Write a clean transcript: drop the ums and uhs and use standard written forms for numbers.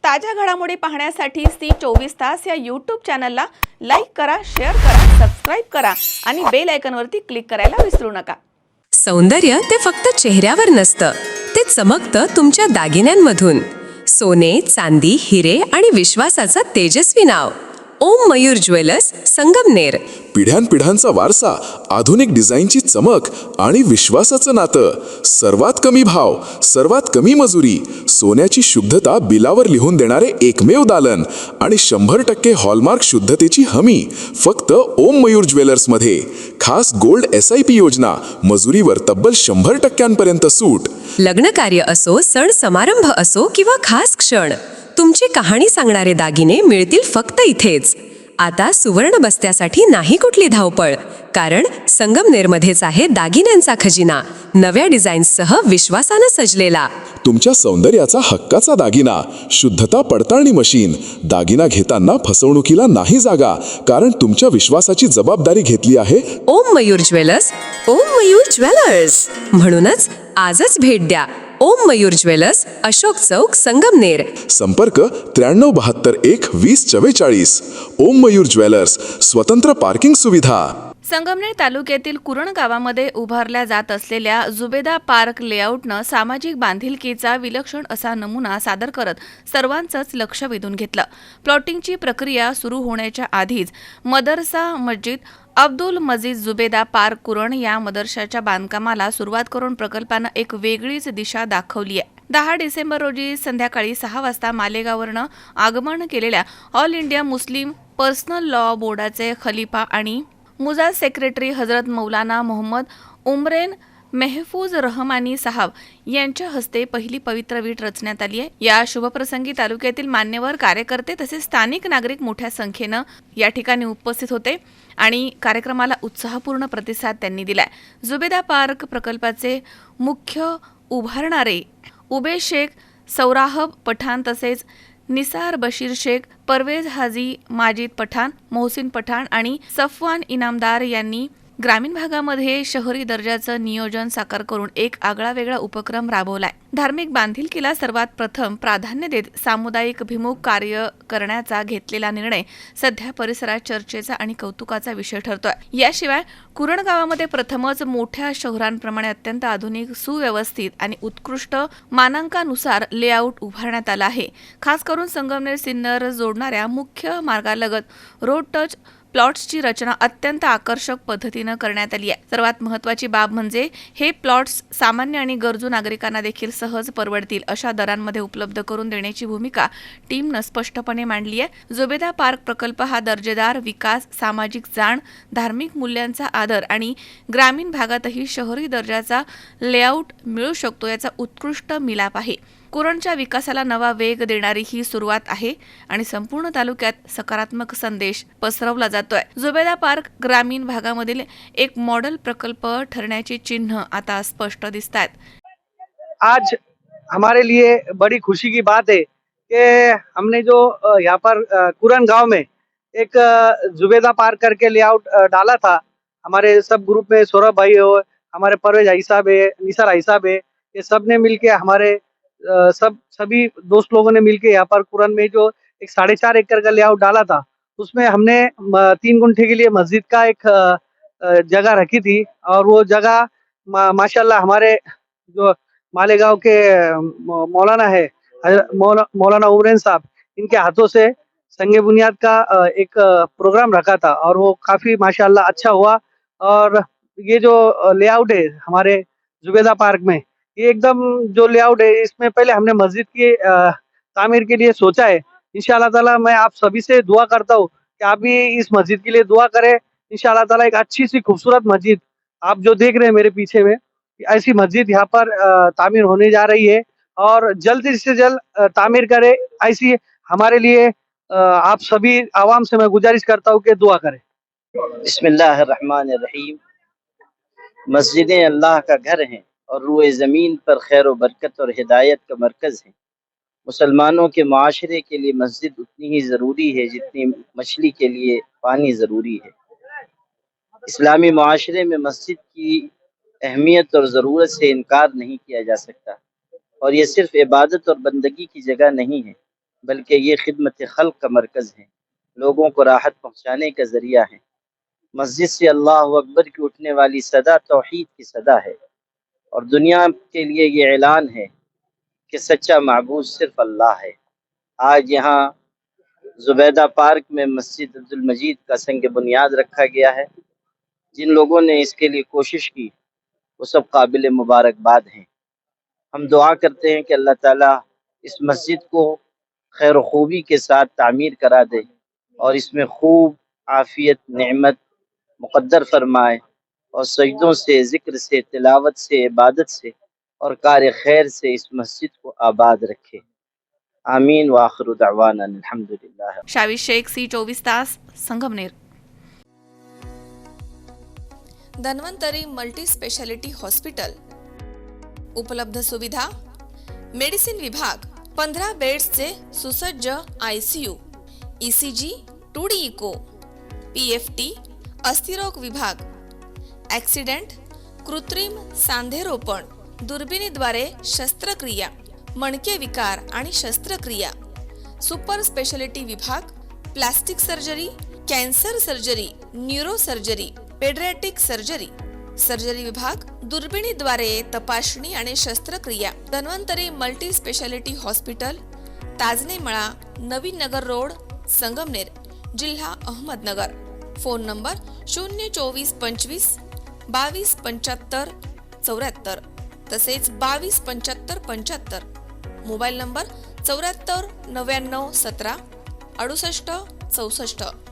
ताज्या घडामोडी पाहण्यासाठी सी24 या यूट्यूब चॅनलला लाईक करा, शेअर करा, सबस्क्राईब करा आणि बेल आयकॉनवरती क्लिक करायला विसरू नका. सौंदर्य ते फक्त चेहऱ्यावर नसतं, ते चमकतं तुमच्या दागिन्यांमधून. सोने, चांदी, हिरे आणि विश्वासाचं तेजस्वी नाव ओम मयूर ज्वेलर्स, संगमनेर. पिढ्यानपिढ्यांचा वारसा, आधुनिक डिझाईनची चमक आणि विश्वासाचं नातं. सर्वात कमी भाव, सर्वात कमी मजुरी, सोन्याची शुद्धता बिलावर लिहून देणारे एकमेव दालन आणि 100% हॉलमार्क शुद्धतेची हमी फक्त ओम मयूर ज्वेलर्समध्ये. खास गोल्ड SIP योजना, मजुरीवर तब्बल 100% सूट. लग्न कार्य असो, सण समारंभ असो किंवा खास क्षण, तुमची कहाणी सांगणारे दागिने मिळतील फक्त इथेच. आता सुवर्ण बस्त्यासाठी नाही कुठली धावपळ, कारण संगमनेरमध्येच आहे दागिन्यांचा खजिना, नव्या डिझाईन्ससह विश्वासानं सजलेला. तुमच्या सौंदर्याचा हक्काचा दागिना, शुद्धता पडताळणी मशीन. दागिना घेताना फसवणुकीला नाही जागा, कारण तुमच्या विश्वासाची जबाबदारी घेतली आहे ओम मयूर ज्वेलर्स. ओम मयूर ज्वेलर्स म्हणूनच आजच भेट द्या. ओम मयूर ज्वेलर्स, अशोक चौक, संगमनेर. संपर्क 9372 1 2044. ओम मयूर ज्वेलर्स, स्वतंत्र पार्किंग सुविधा. संगमनेर तालुक्यातील कुरण गावामध्ये उभारल्या जात असलेल्या जुबेदा पार्क लेआउटनं सामाजिक बांधिलकीचा विलक्षण असा नमुना सादर करत सर्वांचंच लक्ष वेधून घेतलं. प्लॉटिंगची प्रक्रिया सुरू होण्याच्या आधीच मदरसा मस्जिद अब्दुल मजीद जुबेदा पार्क कुरण या मदरशाच्या बांधकामाला सुरुवात करून प्रकल्पानं एक वेगळीच दिशा दाखवली आहे. 10 डिसेंबर रोजी संध्याकाळी 6 वाजता मालेगाववरनं आगमन केलेल्या all India Muslim personal law बोर्डाचे खलिफा आणि मुजाज सेक्रेटरी हजरत मौलाना मोहम्मद उमरेन मेहफूज रहमानी साहब यांच्या हस्ते पहिली पवित्र वीट रचण्यात आली आहे. या शुभप्रसंगी तालुक्यातील मान्यवर, कार्यकर्ते तसेच स्थानिक नागरिक मोठ्या संख्येनं या ठिकाणी उपस्थित होते आणि कार्यक्रमाला उत्साहपूर्ण प्रतिसाद त्यांनी दिलाय. जुबेदा पार्क प्रकल्पाचे मुख्य उभारणारे उबे शेख, सौराहब पठाण तसेच निसार बशीर शेख, परवेज हाजी, माजिद पठाण, मोहसिन पठाण आणि सफवान इनामदार यांनी ग्रामीण भागामध्ये शहरी दर्जाचं नियोजन साकार करून एक आगळावेगळा उपक्रम राबवलाय. धार्मिक बांधिलकीला सर्वात प्रथम प्राधान्य देत सामुदायिक भिमुख कार्य करण्याचा घेतलेला निर्णय सध्या परिसरात चर्चेचा आणि कौतुकाचा विषय ठरतोय. याशिवाय कुरण गावामध्ये प्रथमच मोठ्या शहरांप्रमाणे अत्यंत आधुनिक, सुव्यवस्थित आणि उत्कृष्ट मानांकानुसार लेआउट उभारण्यात आला आहे. खास करून संगमनेर सिन्नर जोडणाऱ्या मुख्य मार्गालगत रोड टच प्लॉट्सची रचना अत्यंत आकर्षक पद्धतीनं करण्यात आली आहे. सर्वात महत्त्वाची बाब म्हणजे हे प्लॉट्स सामान्य आणि गरजू नागरिकांना देखील सहज परवडतील अशा दरांमध्ये उपलब्ध करून देण्याची भूमिका टीमनं स्पष्टपणे मांडली आहे. जुबेदा पार्क प्रकल्प हा दर्जेदार विकास, सामाजिक जाण, धार्मिक मूल्यांचा आदर आणि ग्रामीण भागातही शहरी दर्जाचा लेआउट मिळू शकतो याचा उत्कृष्ट मिलाप आहे. कुरणच्या विकासाला नवा वेग देणारी ही सुरुवात आहे आणि संपूर्ण तालुक्यात सकारात्मक संदेश पसरवला जातोय. जुबेदा पार्क ग्रामीण भागामधील एक मॉडेल प्रकल्प ठरण्याची चिन्ह आता स्पष्ट दिसतात. आज हमारे लिए बड़ी खुशी की बात है कि हमने जो यहाँ पर कुरण गांव में एक जुबेदा पार्क करके लेआउट डाला था. हमारे सब ग्रुप में सौरभ भाई हो, हमारे परवेज भाई साहब है, निसार भाई साहब है, ये सब ने मिलके हमारे सभी दोस्त लोगों ने मिलके यहाँ पर कुरण में जो एक 4.5 एकड़ का लेआउट डाला था, उसमें हमने 3 गुंठे के लिए मस्जिद का एक जगह रखी थी. और वो जगह माशाल्लाह हमारे जो मालेगांव के मौलाना है, मौलाना उमरेन साहब, इनके हाथों से संगे बुनियाद का एक प्रोग्राम रखा था और वो काफी माशाल्लाह अच्छा हुआ. और ये जो लेआउट है हमारे जुबेदा पार्क में, ये एकदम जो लेआउट है, इसमें पहले हमने मस्जिद की तामीर के लिए सोचा है. इंशाल्लाह ताला मैं आप सभी से दुआ करता हूँ कि आप भी इस मस्जिद के लिए दुआ करें. इंशाल्लाह ताला एक अच्छी सी खूबसूरत मस्जिद आप जो देख रहे हैं मेरे पीछे में, ऐसी मस्जिद यहाँ पर तामीर होने जा रही है और जल्द से जल्द तामीर करे, ऐसी हमारे लिए आप सभी आवाम से मैं गुजारिश करता हूँ कि दुआ करें. बिस्मिल्लाहिर्रहमानिर्रहीम. मस्जिदें अल्लाह का घर हैं और रूए ज़मीन पर खैर व बरकत और हिदायत का मरकज़ है. मुसलमानों के माशरे के लिए मस्जिद उतनी ही ज़रूरी है जितनी मछली के लिए पानी ज़रूरी है. इस्लामी माशरे में मस्जिद की अहमियत और ज़रूरत से इनकार नहीं किया जा सकता और ये सिर्फ़ इबादत और बंदगी की जगह नहीं है, बल्कि ये खिदमत खल्क का मरकज़ है, लोगों को राहत पहुँचाने का ज़रिया है। मस्जिद से अल्लाहु अकबर की उठने वाली सदा तौहीद की सदा है और दुनिया के लिए ये ऐलान है कि सच्चा माबूद सिर्फ अल्लाह है। आज यहाँ जुबैदा पार्क में मस्जिद अब्दुल मजीद का संग बुनियाद रखा गया है। जिन लोगों ने इसके लिए कोशिश की वो सब काबिल मुबारकबाद हैं। हम दुआ करते हैं कि अल्लाह ताला इस मस्जिद को खैर खूबी के साथ तामीर करा दे और इसमें खूब आफ़ियत नेमत मुक़द्दर फरमाए और सजदों से, ज़िक्र से, तिलावत से, इबादत से और कार खैर से इस मस्जिद को आबाद रखे। आमीन व आखिरु दअवाना अल्हम्दुलिल्लाह। शावी शेख, सी 24 तास, Sangamner. Dhanvantari multi speciality hospital. उपलब्ध सुविधा: मेडिसिन विभाग, 15 बेड्सचे सुसज्ज ICU, ECG, 2D echo, PFT, अस्थिरोग विभाग, ॲक्सिडेंट, कृत्रिम सांधेरोपण, दुर्बिणीद्वारे शस्त्रक्रिया, मणके विकार आणि शस्त्रक्रिया, सुपर स्पेशालिटी विभाग, plastic surgery, cancer surgery, neuro surgery, paediatric surgery, surgery विभाग, दुर्बिणीद्वारे तपासणी आणि शस्त्रक्रिया. Dhanvantari multi speciality hospital, Tajne मळा, नवीन नगर रोड, संगमनेर, जिल्हा अहमदनगर. फोन नंबर 02425 2275 74 तसेच 2275 75. Mobile number 74 99 17 68 64.